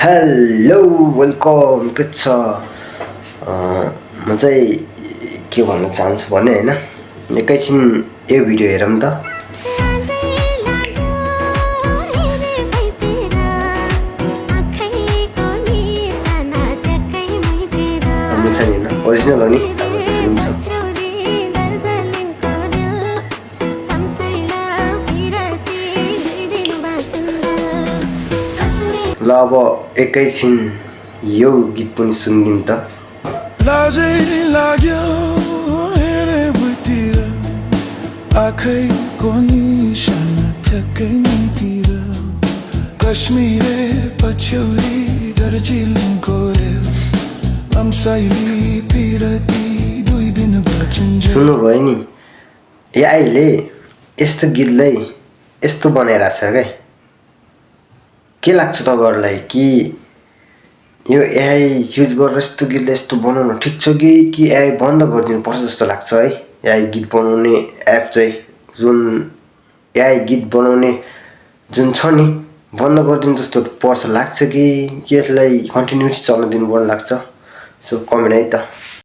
hello welcome के छ म चाहिँ के भन्न चाहन्छु भने हैन एकैछिन यो भिडियो हेरौँ त राम्रो छ नि हैन ओरिजिनल हो नि राम्रो त सुनिन्छ ल अब एकैछिन यो गीत पनि सुनिदिउँ त लाजै लाग्यो हेरे भुइँतिर आँखैको निशाना ठ्याक्कै मैतिर कश्मीरे पछ्यौरी दार्जिलिङको रेल लम्साइली पिरती 2 दिन बचुन्जेल सुन्नुभयो नि एआईले यस्तो गीतलाई यस्तो बनाइरहेछ क्या के लाग्छ तपाईहरुलाई कि यो एआई युज गरेर यस्तो गीतले यस्तो बनाउन ठिक छ कि एआई बन्द गरिदिनु पर्छ जस्तो लाग्छ है एआई गीत बनाउने एप चाहिँ जुन एआई गीत बनाउने जुन छ नि बन्द गरिदिनु जस्तो पर्छ लाग्छ कि यसलाई कन्टिन्युटी चल्न दिनुपर्ने लाग्छ सो कमेन्ट है त